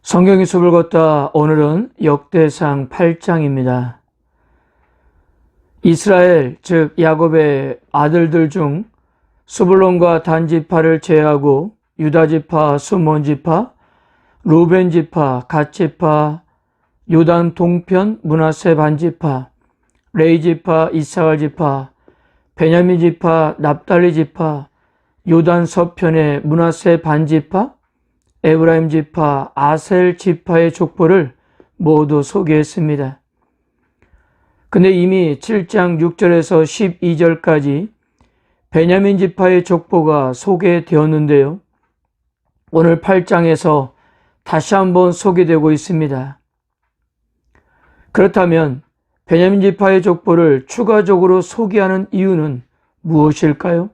성경의 숲을 걷다. 오늘은 역대상 8장입니다. 이스라엘 즉 야곱의 아들들 중 스불론과 단 지파를 제외하고 유다 지파, 스몬 지파, 루벤 지파, 갓 지파, 요단 동편, 므낫세 반 지파, 레위 지파, 이사갈 지파, 베냐민 지파, 납달리 지파, 요단 서편의 므낫세 반 지파, 에브라임 지파, 아셀 지파의 족보를 모두 소개했습니다. 근데 이미 7장 6절에서 12절까지 베냐민 지파의 족보가 소개되었는데요. 오늘 8장에서 다시 한번 소개되고 있습니다. 그렇다면 베냐민 지파의 족보를 추가적으로 소개하는 이유는 무엇일까요?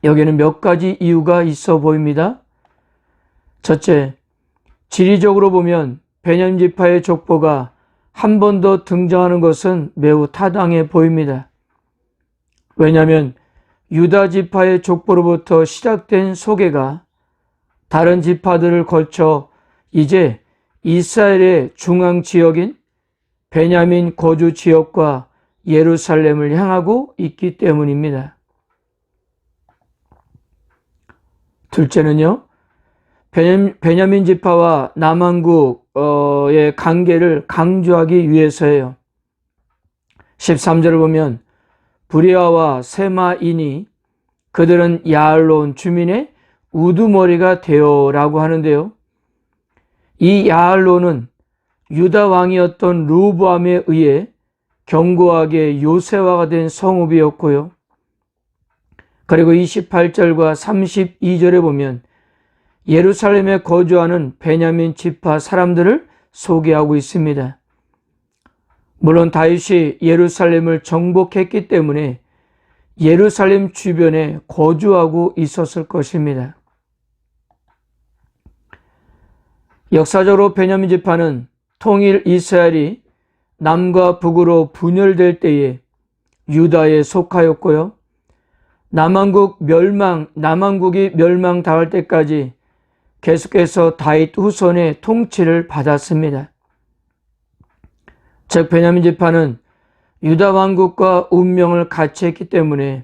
여기에는 몇 가지 이유가 있어 보입니다. 첫째, 지리적으로 보면 베냐민 지파의 족보가 한 번 더 등장하는 것은 매우 타당해 보입니다. 왜냐하면 유다 지파의 족보로부터 시작된 소개가 다른 지파들을 거쳐 이제 이스라엘의 중앙 지역인 베냐민 거주 지역과 예루살렘을 향하고 있기 때문입니다. 둘째는요, 베냐민 지파와 남왕국의 관계를 강조하기 위해서예요. 13절을 보면 브리아와 세마인이 그들은 야알론 주민의 우두머리가 되어라고 하는데요. 이 야알론은 유다 왕이었던 르호보암에 의해 견고하게 요새화가 된 성읍이었고요. 그리고 28절과 32절에 보면 예루살렘에 거주하는 베냐민 지파 사람들을 소개하고 있습니다. 물론 다윗이 예루살렘을 정복했기 때문에 예루살렘 주변에 거주하고 있었을 것입니다. 역사적으로 베냐민 지파는 통일 이스라엘이 남과 북으로 분열될 때에 유다에 속하였고요. 남왕국이 멸망당할 때까지 계속해서 다윗 후손의 통치를 받았습니다. 즉 베냐민 지파는 유다 왕국과 운명을 같이 했기 때문에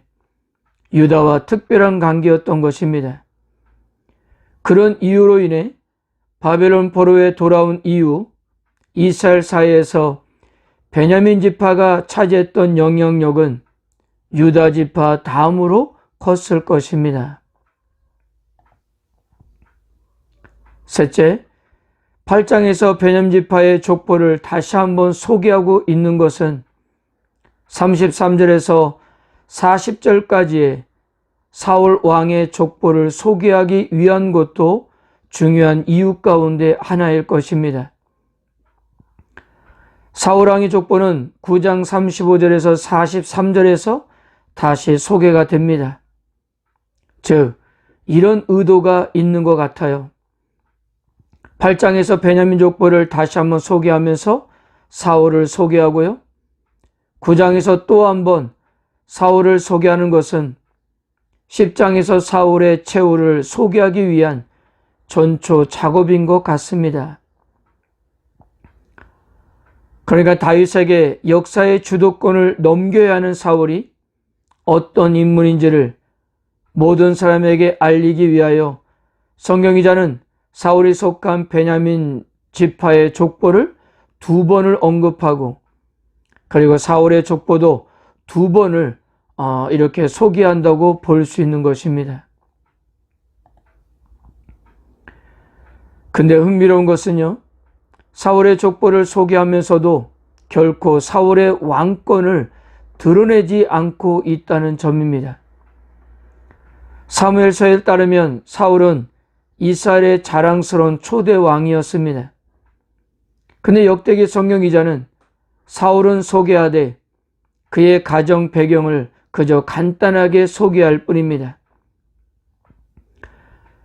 유다와 특별한 관계였던 것입니다. 그런 이유로 인해 바벨론 포로에 돌아온 이후 이스라엘 사회에서 베냐민 지파가 차지했던 영향력은 유다 지파 다음으로 컸을 것입니다. 셋째, 8장에서 베냐민 지파의 족보를 다시 한번 소개하고 있는 것은 33절에서 40절까지의 사울 왕의 족보를 소개하기 위한 것도 중요한 이유 가운데 하나일 것입니다. 사울 왕의 족보는 9장 35절에서 43절에서 다시 소개가 됩니다. 즉, 이런 의도가 있는 것 같아요. 8장에서 베냐민 족보를 다시 한번 소개하면서 사울을 소개하고요. 9장에서 또 한번 사울을 소개하는 것은 10장에서 사울의 최후를 소개하기 위한 전초 작업인 것 같습니다. 그러니까 다윗에게 역사의 주도권을 넘겨야 하는 사울이 어떤 인물인지를 모든 사람에게 알리기 위하여 성경기자는 사울이 속한 베냐민 지파의 족보를 2번을 언급하고 그리고 사울의 족보도 2번을 이렇게 소개한다고 볼 수 있는 것입니다. 근데 흥미로운 것은요, 사울의 족보를 소개하면서도 결코 사울의 왕권을 드러내지 않고 있다는 점입니다. 사무엘서에 따르면 사울은 이스라엘의 자랑스러운 초대 왕이었습니다. 근데 역대기 성경 기자는 사울은 소개하되 그의 가정 배경을 그저 간단하게 소개할 뿐입니다.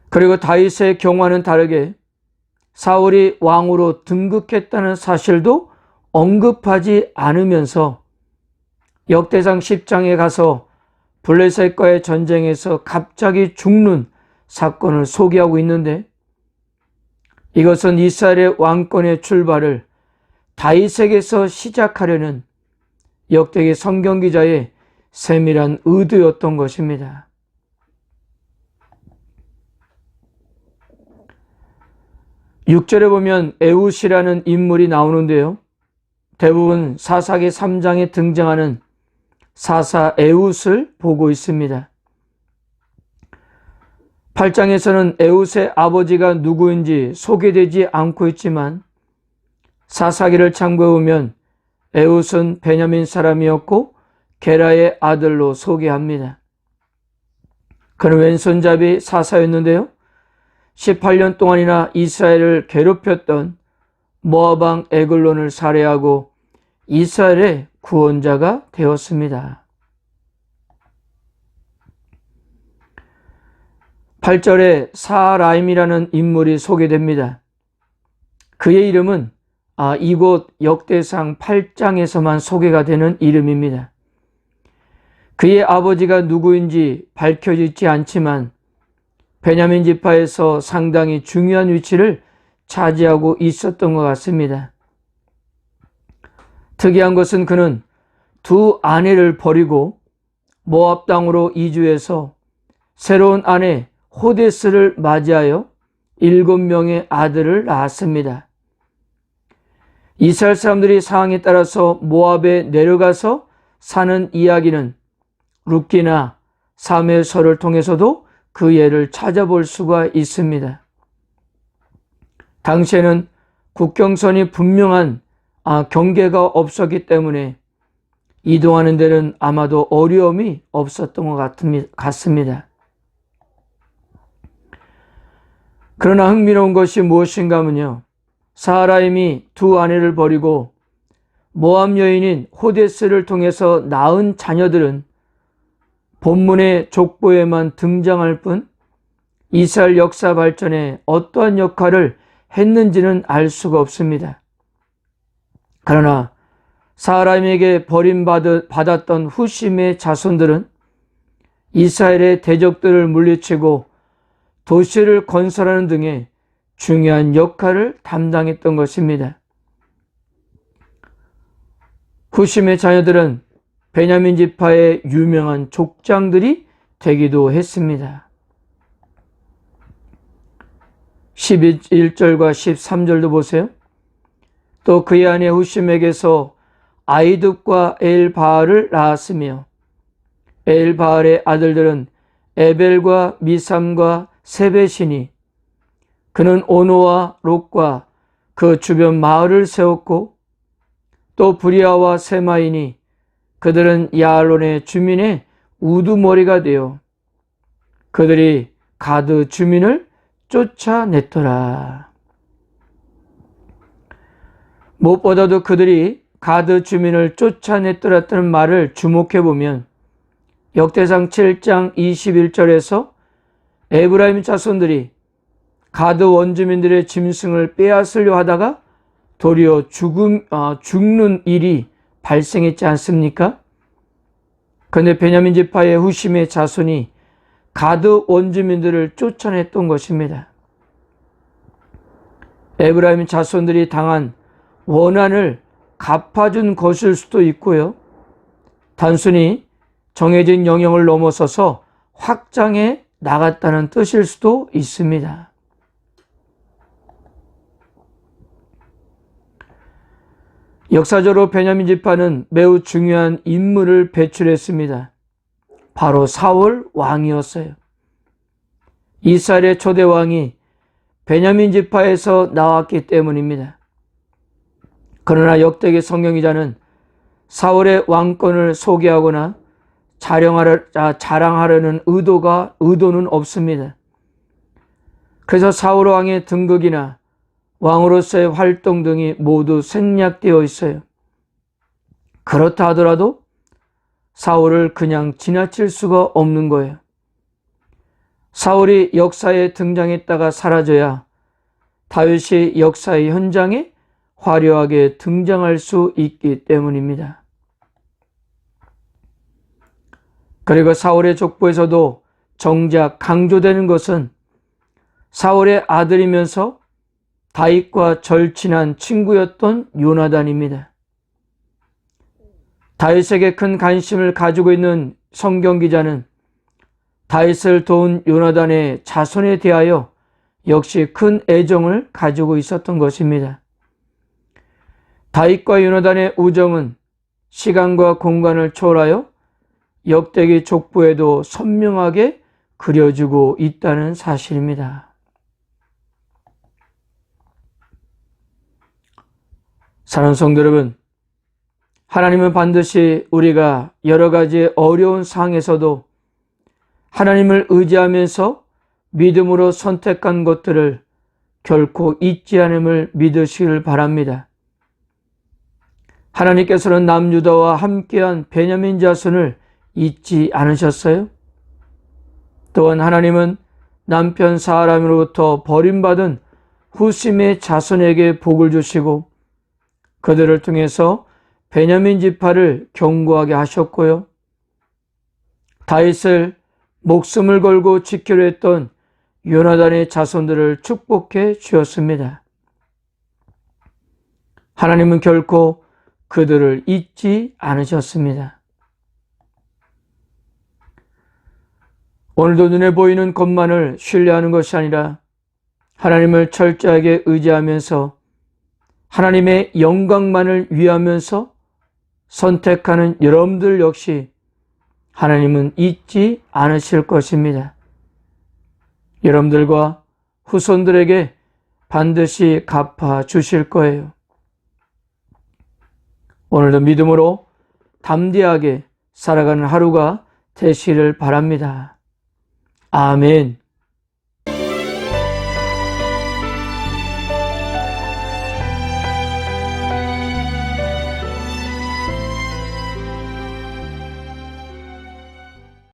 그리고 다윗의 경우와는 다르게 사울이 왕으로 등극했다는 사실도 언급하지 않으면서 역대상 10장에 가서 블레셋과의 전쟁에서 갑자기 죽는 사건을 소개하고 있는데 이것은 이스라엘의 왕권의 출발을 다윗에게서 시작하려는 역대기 성경 기자의 세밀한 의도였던 것입니다. (6절에) 보면 에훗이라는 인물이 나오는데요, 대부분 사사기 3장에 등장하는 사사 에훗을 보고 있습니다. 8장에서는 에훗의 아버지가 누구인지 소개되지 않고 있지만 사사기를 참고해보면 에훗은 베냐민 사람이었고 게라의 아들로 소개합니다. 그는 왼손잡이 사사였는데요, 18년 동안이나 이스라엘을 괴롭혔던 모압 왕 에글론을 살해하고 이스라엘의 구원자가 되었습니다. 8절에 사라임이라는 인물이 소개됩니다. 그의 이름은 이곳 역대상 8장에서만 소개가 되는 이름입니다. 그의 아버지가 누구인지 밝혀지지 않지만 베냐민 지파에서 상당히 중요한 위치를 차지하고 있었던 것 같습니다. 특이한 것은 그는 두 아내를 버리고 모압 땅으로 이주해서 새로운 아내 호데스를 맞이하여 7명의 아들을 낳았습니다. 이스라엘 사람들이 상황에 따라서 모압에 내려가서 사는 이야기는 룻기나 사무엘서를 통해서도 그 예를 찾아볼 수가 있습니다. 당시에는 국경선이 분명한 경계가 없었기 때문에 이동하는 데는 아마도 어려움이 없었던 것 같습니다. 그러나 흥미로운 것이 무엇인가 하면요, 사라임이 두 아내를 버리고 모압 여인인 호데스를 통해서 낳은 자녀들은 본문의 족보에만 등장할 뿐 이스라엘 역사 발전에 어떠한 역할을 했는지는 알 수가 없습니다. 그러나 사라임에게 버림받았던 후심의 자손들은 이스라엘의 대적들을 물리치고 도시를 건설하는 등의 중요한 역할을 담당했던 것입니다. 후심의 자녀들은 베냐민 지파의 유명한 족장들이 되기도 했습니다. 11절과 13절도 보세요. 또 그의 아내 후심에게서 아이둡과 엘바알을 낳았으며 엘바알의 아들들은 에벨과 미삼과 세벳이니 그는 오노와 롯과 그 주변 마을을 세웠고 또 브리아와 세마이니 그들은 야알론의 주민의 우두머리가 되어 그들이 가드 주민을 쫓아냈더라. 무엇보다도 그들이 가드 주민을 쫓아냈더라는 말을 주목해보면 역대상 7장 21절에서 에브라임 자손들이 가드 원주민들의 짐승을 빼앗으려 하다가 도리어 죽는 일이 발생했지 않습니까? 그런데 베냐민 지파의 후심의 자손이 가드 원주민들을 쫓아냈던 것입니다. 에브라임 자손들이 당한 원한을 갚아준 것일 수도 있고요, 단순히 정해진 영역을 넘어서서 확장해 나갔다는 뜻일 수도 있습니다. 역사적으로 베냐민 지파는 매우 중요한 인물을 배출했습니다. 바로 사울 왕이었어요. 이스라엘의 초대 왕이 베냐민 지파에서 나왔기 때문입니다. 그러나 역대기 성경기자는 사울의 왕권을 소개하거나 자랑하려는 의도는 없습니다. 그래서 사울 왕의 등극이나 왕으로서의 활동 등이 모두 생략되어 있어요. 그렇다 하더라도 사울을 그냥 지나칠 수가 없는 거예요. 사울이 역사에 등장했다가 사라져야 다윗이 역사의 현장에 화려하게 등장할 수 있기 때문입니다. 그리고 사울의 족보에서도 정작 강조되는 것은 사울의 아들이면서 다윗과 절친한 친구였던 요나단입니다. 다윗에게 큰 관심을 가지고 있는 성경 기자는 다윗을 도운 요나단의 자손에 대하여 역시 큰 애정을 가지고 있었던 것입니다. 다윗과 요나단의 우정은 시간과 공간을 초월하여 역대기 족보에도 선명하게 그려지고 있다는 사실입니다. 사랑하는 성도 여러분, 하나님은 반드시 우리가 여러 가지 어려운 상황에서도 하나님을 의지하면서 믿음으로 선택한 것들을 결코 잊지 않음을 믿으시길 바랍니다. 하나님께서는 남유다와 함께한 베냐민 자손을 잊지 않으셨어요? 또한 하나님은 남편 사람으로부터 버림받은 후심의 자손에게 복을 주시고 그들을 통해서 베냐민 지파를 견고하게 하셨고요. 다윗을 목숨을 걸고 지키려 했던 요나단의 자손들을 축복해 주었습니다. 하나님은 결코 그들을 잊지 않으셨습니다. 오늘도 눈에 보이는 것만을 신뢰하는 것이 아니라 하나님을 철저하게 의지하면서 하나님의 영광만을 위하면서 선택하는 여러분들 역시 하나님은 잊지 않으실 것입니다. 여러분들과 후손들에게 반드시 갚아 주실 거예요. 오늘도 믿음으로 담대하게 살아가는 하루가 되시기를 바랍니다. 아멘.